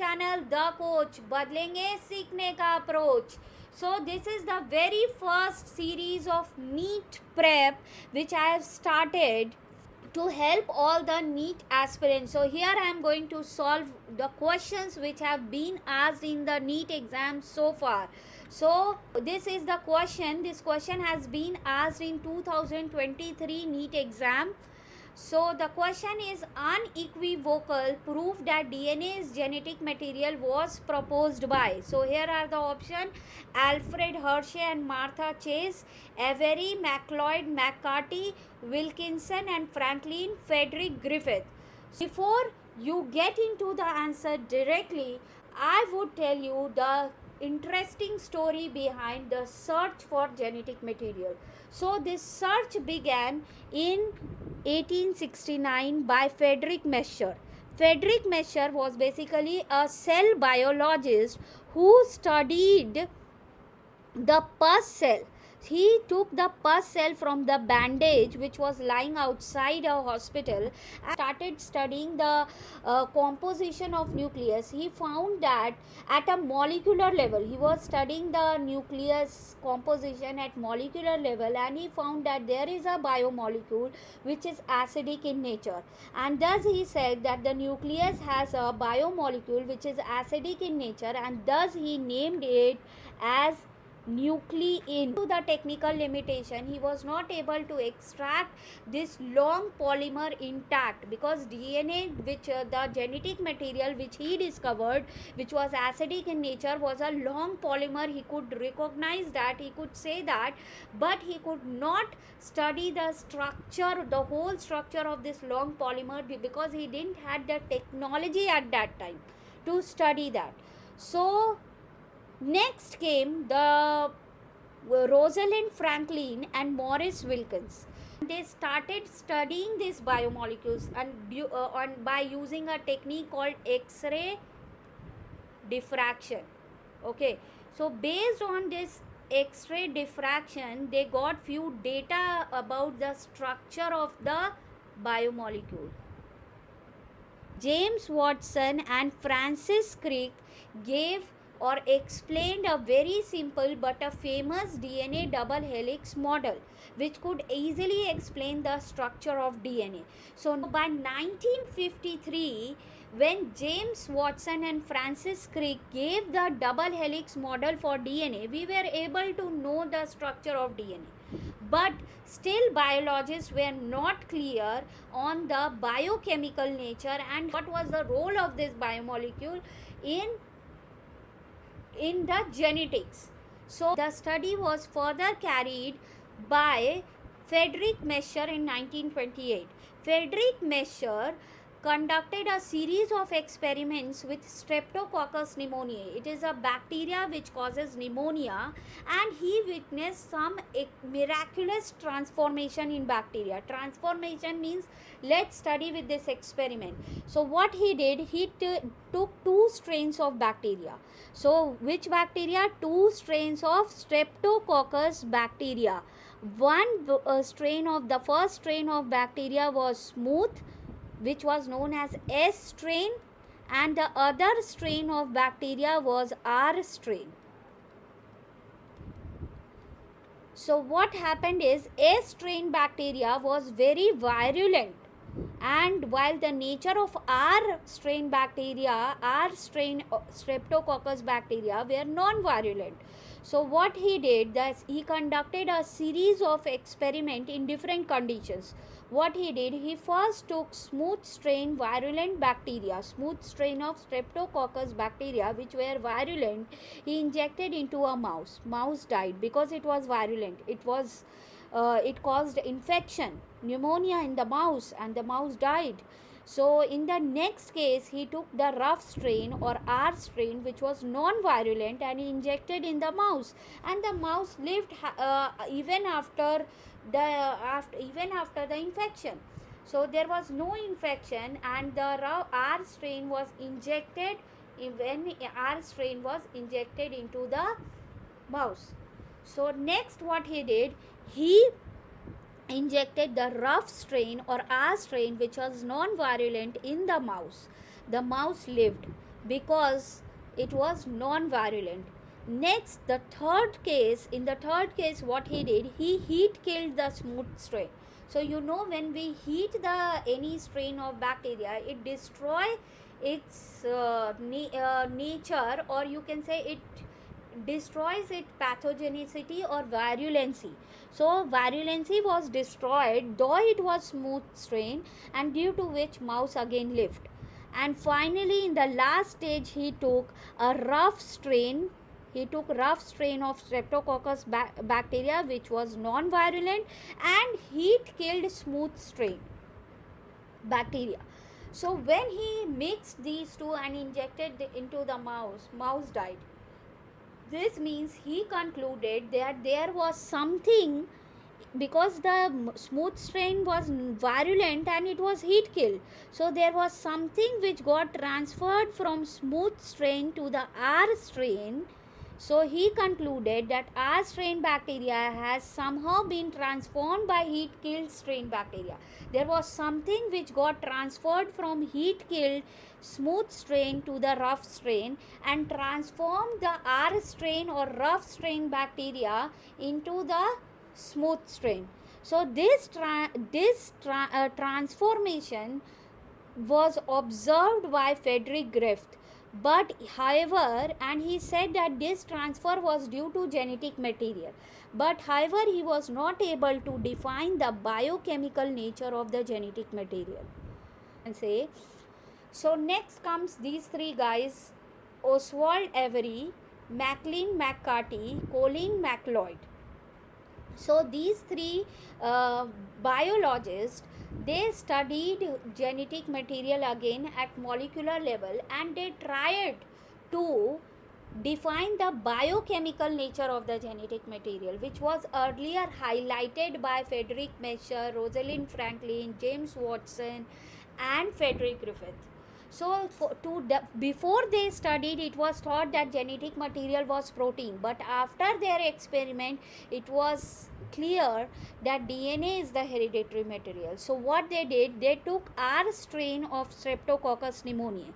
channel The Coach, बदलेंगे सीखने का approach. So this is the very first series of NEET prep which I have started to help all the NEET aspirants. So here I am going to solve the questions which have been asked in the NEET exam so far. So this is the question. This question has been asked in 2023 NEET exam. So the question is, unequivocal proof that DNA's genetic material was proposed by. So here are the options: Alfred, Hershey and Martha Chase, Avery, MacLeod, McCarthy, Wilkinson and Franklin Frederick Griffith. Before you get into the answer directly, I would tell you the interesting story behind the search for genetic material. So this search began in 1869 by Frederick Mesher. Frederick Mesher was basically a cell biologist who studied the pus cell. He took the pus cell from the bandage which was lying outside a hospital and started studying the composition of nucleus. He found that at a molecular level, he was studying the nucleus composition at molecular level, and he found that there is a biomolecule which is acidic in nature, and thus he said that the nucleus has a biomolecule which is acidic in nature, and thus he named it as nuclein. To the technical limitation, he was not able to extract this long polymer intact, because DNA which the genetic material which he discovered, which was acidic in nature, was a long polymer. He could recognize that, he could say that, but he could not study the structure, the whole structure of this long polymer, because he didn't had the technology at that time to study that. So next came the Rosalind Franklin and Morris Wilkins. They started studying these biomolecules and by using a technique called X-ray diffraction. Okay, so based on this X-ray diffraction, they got few data about the structure of the biomolecule. James Watson and Francis Crick gave or explained a very simple but a famous DNA double helix model which could easily explain the structure of DNA. So by 1953, when James Watson and Francis Crick gave the double helix model for DNA, we were able to know the structure of DNA. But still biologists were not clear on the biochemical nature and what was the role of this biomolecule in the genetics. So the study was further carried by Frederick Mesher in 1928. Frederick Mesher conducted a series of experiments with Streptococcus pneumoniae. It is a bacteria which causes pneumonia, and he witnessed some miraculous transformation in bacteria. Transformation means, let's study with this experiment. So what he did, he took two strains of bacteria. So which bacteria? Two strains of Streptococcus bacteria. One strain of the first strain of bacteria was smooth, which was known as S strain, and the other strain of bacteria was R strain. So what happened is, S strain bacteria was very virulent, and while the nature of R strain bacteria, R strain Streptococcus bacteria were non-virulent. So what he did, that he conducted a series of experiments in different conditions. What he did, he first took smooth strain virulent bacteria, smooth strain of Streptococcus bacteria which were virulent. He injected into a mouse. Mouse died because it was virulent. It caused infection, pneumonia in the mouse, and the mouse died. So in the next case, he took the rough strain or R strain which was non-virulent, and he injected in the mouse, and the mouse lived even after the infection. So there was no infection, and the R strain was injected when R strain was injected into the mouse. So next what he did, he injected the rough strain or R strain which was non-virulent in the mouse. The mouse lived. because it was non-virulent. Next, in the third case, what he did, he heat killed the smooth strain. So when we heat the any strain of bacteria, it destroy its nature, or you can say it destroys its pathogenicity or virulency. So virulency was destroyed, though it was smooth strain, and due to which mouse again lived. And finally, in the last stage, he took rough strain of streptococcus bacteria, which was non-virulent, and heat killed smooth strain bacteria. So when he mixed these two and injected into the mouse died. This means he concluded that there was something, because the smooth strain was virulent and it was heat killed. So there was something which got transferred from smooth strain to the R strain. So he concluded that R strain bacteria has somehow been transformed by heat killed strain bacteria. There was something which got transferred from heat killed smooth strain to the rough strain and transformed the R strain or rough strain bacteria into the smooth strain. So this transformation was observed by Frederick Griffith. But however, and he said that this transfer was due to genetic material. But however, he was not able to define the biochemical nature of the genetic material. And say, so next comes these three guys, Oswald Avery, Maclean McCarthy, Colin MacLeod. So these three biologists, they studied genetic material again at molecular level, and they tried to define the biochemical nature of the genetic material, which was earlier highlighted by Frederick Mesher, Rosalind Franklin, James Watson, and Frederick Griffith. So before they studied, it was thought that genetic material was protein, but after their experiment, it was clear that DNA is the hereditary material. So what they did, they took R strain of Streptococcus pneumoniae.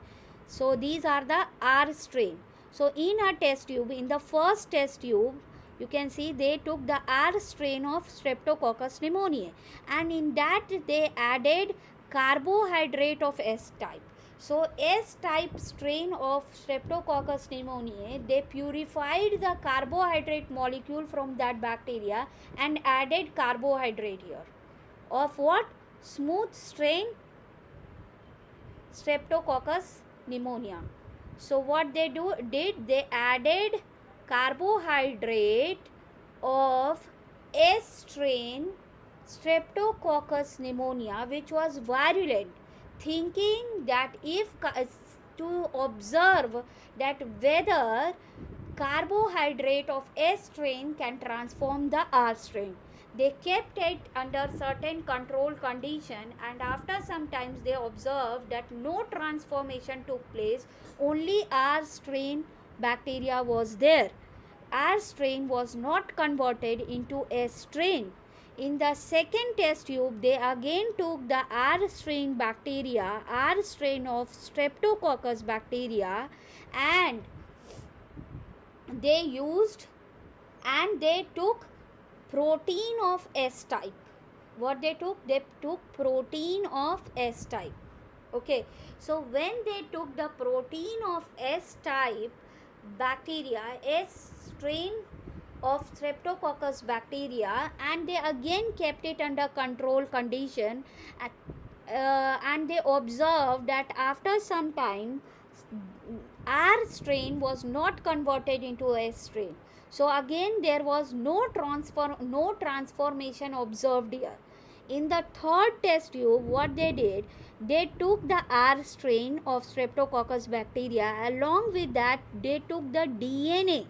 So these are the R strain. So in a test tube, in the first test tube, you can see they took the R strain of Streptococcus pneumoniae, and in that they added carbohydrate of S type. So S-type strain of Streptococcus pneumoniae, they purified the carbohydrate molecule from that bacteria and added carbohydrate here. Of what? Smooth strain Streptococcus pneumonia. So what they did, they added carbohydrate of S strain Streptococcus pneumonia, which was virulent, thinking that to observe that whether carbohydrate of S strain can transform the R strain. They kept it under certain controlled condition, and after some times they observed that no transformation took place, only R strain bacteria was there. R strain was not converted into S strain. In the second test tube, they again took the R strain bacteria, R strain of Streptococcus bacteria, and they took protein of S type. What they took? They took protein of S type. Okay, so when they took the protein of S type bacteria, S strain of Streptococcus bacteria, and they again kept it under control condition, and they observed that after some time R strain was not converted into S strain. So again there was no transformation observed here. In the third test tube, what they did, they took the R strain of Streptococcus bacteria, along with that they took the DNA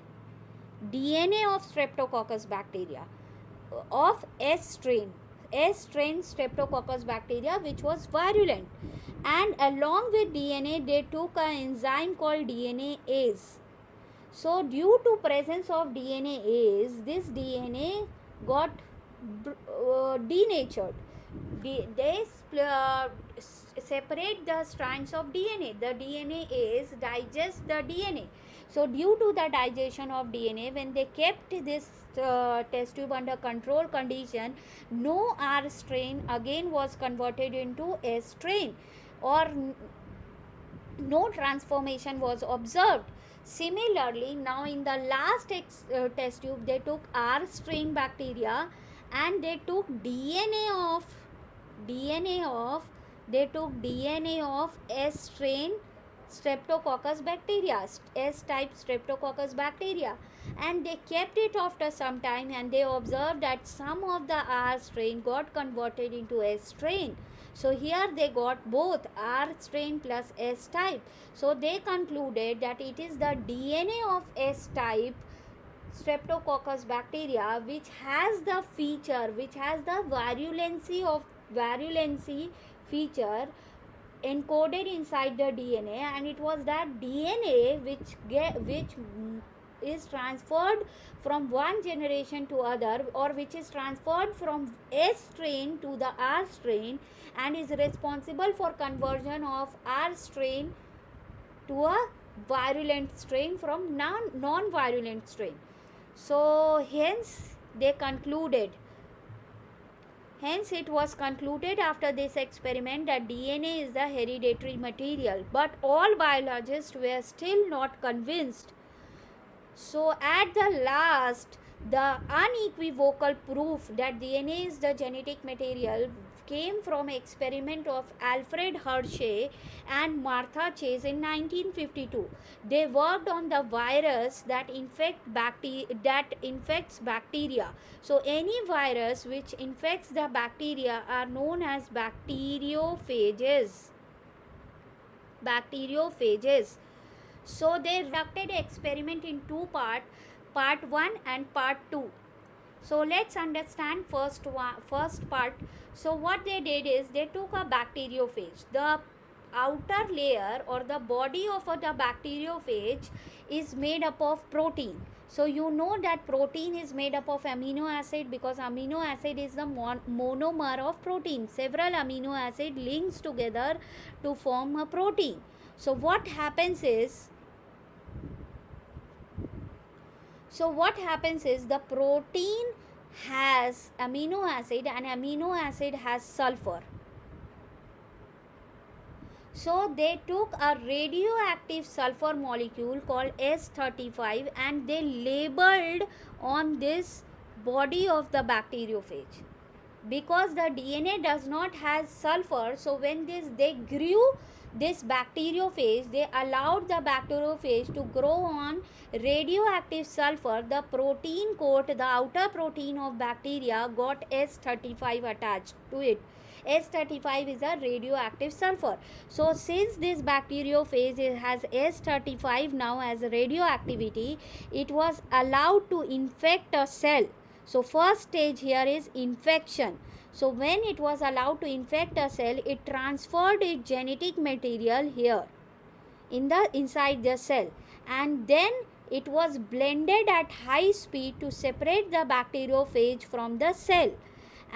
of Streptococcus bacteria of S strain Streptococcus bacteria, which was virulent, and along with DNA they took an enzyme called DNase. So due to presence of DNase, this DNA got denatured. separate the strands of DNA. The DNA is digest the DNA. So due to the digestion of DNA, when they kept this test tube under control condition, no R strain again was converted into S strain, or no transformation was observed. Similarly, now in the last test tube, they took R strain bacteria and they took DNA of S strain streptococcus bacteria, S type streptococcus bacteria, and they kept it after some time, and they observed that some of the R strain got converted into S strain. So here they got both R strain plus S type. So they concluded that it is the DNA of S type streptococcus bacteria which has the virulency feature encoded inside the DNA, and it was that DNA which is transferred from one generation to other, or which is transferred from S strain to the R strain, and is responsible for conversion of R strain to a virulent strain from non-virulent strain. So hence it was concluded after this experiment that DNA is the hereditary material, but all biologists were still not convinced. So at the last, the unequivocal proof that DNA is the genetic material came from experiment of Alfred Hershey and Martha Chase in 1952. They worked on the virus that infects bacteria. So any virus which infects the bacteria are known as bacteriophages. So they conducted an experiment in two parts, part 1 and part 2. So let's understand first part. So what they did is they took a bacteriophage. The outer layer or the body of the bacteriophage is made up of protein. So you know that protein is made up of amino acid, because amino acid is the monomer of protein. Several amino acid links together to form a protein. So what happens is the protein has amino acid, and amino acid has sulfur. So they took a radioactive sulfur molecule called S35 and they labeled on this body of the bacteriophage. Because the DNA does not have sulfur, so when they grew this bacteriophage, they allowed the bacteriophage to grow on radioactive sulfur. The protein coat, the outer protein of bacteria, got S35 attached to it. S35 is a radioactive sulfur. So since this bacteriophage has S35 now as radioactivity, it was allowed to infect a cell. So first stage here is infection. So when it was allowed to infect a cell, it transferred its genetic material here inside the cell, and then it was blended at high speed to separate the bacteriophage from the cell.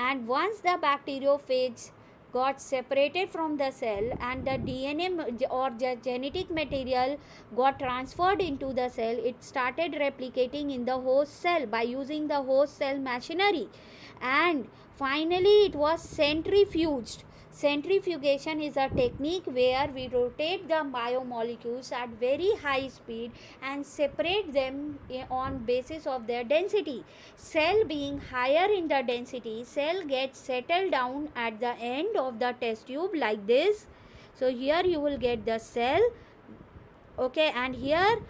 And once the bacteriophage got separated from the cell and the DNA or the genetic material got transferred into the cell, it started replicating in the host cell by using the host cell machinery, and finally it was centrifuged. Centrifugation is a technique where we rotate the biomolecules at very high speed and separate them on basis of their density. Cell being higher in the density, cell gets settled down at the end of the test tube like this. So here you will get the cell, okay, and here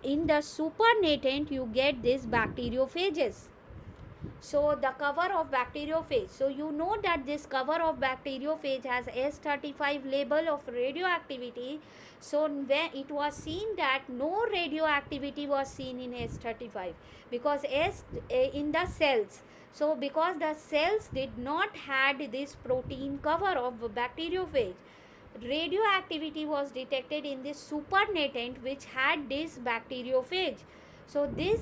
in the supernatant you get these bacteriophages. So the cover of bacteriophage. So you know that this cover of bacteriophage has S35 label of radioactivity. So when it was seen that no radioactivity was seen in S35 because in the cells. So because the cells did not had this protein cover of bacteriophage, radioactivity was detected in this supernatant which had this bacteriophage. So this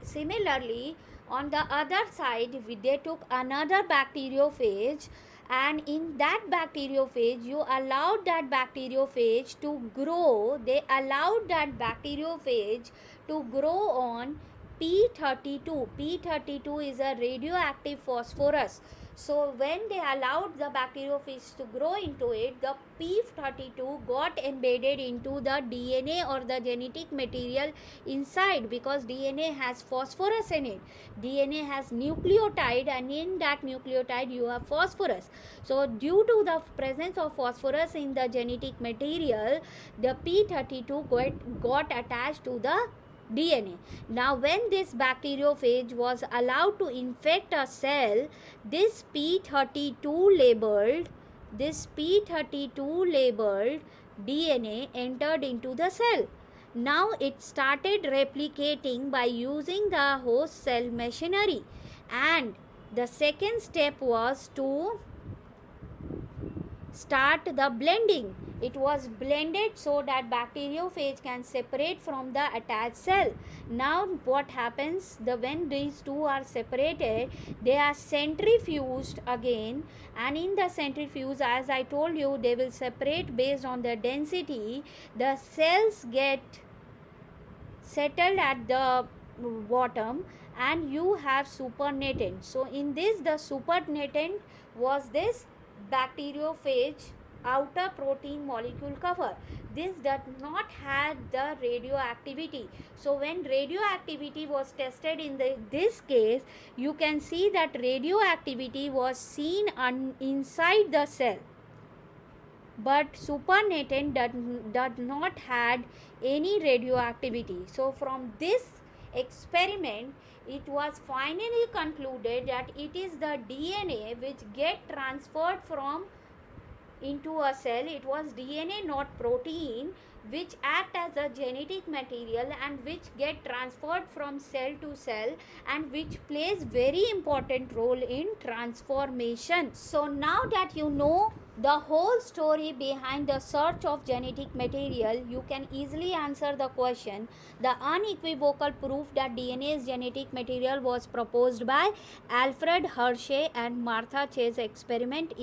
similarly, On the other side, they took another bacteriophage, and in that bacteriophage you allowed that bacteriophage to grow. They allowed that bacteriophage to grow on P32. P32 is a radioactive phosphorus. So when they allowed the bacteriophage to grow into it, the P32 got embedded into the DNA or the genetic material inside, because DNA has phosphorus in it. DNA has nucleotide, and in that nucleotide you have phosphorus. So due to the presence of phosphorus in the genetic material, the P32 got attached to the DNA. Now when this bacteriophage was allowed to infect a cell, this P32 labeled DNA entered into the cell. Now it started replicating by using the host cell machinery, and the second step was to start the blending. It was blended so that bacteriophage can separate from the attached cell. Now what happens, when these two are separated, they are centrifuged again, and in the centrifuge, as I told you, they will separate based on the density. The cells get settled at the bottom, and you have supernatant. So in this, the supernatant was this bacteriophage outer protein molecule cover. This does not have the radioactivity. So when radioactivity was tested in this case, you can see that radioactivity was seen inside the cell, but supernatant did not had any radioactivity. So from this experiment, it was finally concluded that it is the DNA which get transferred from into a cell. It was DNA, not protein, which act as a genetic material and which get transferred from cell to cell, and which plays very important role in transformation. So now that you know the whole story behind the search of genetic material, you can easily answer the question. The unequivocal proof that DNA is genetic material was proposed by Alfred, Hershey and Martha Chase experiment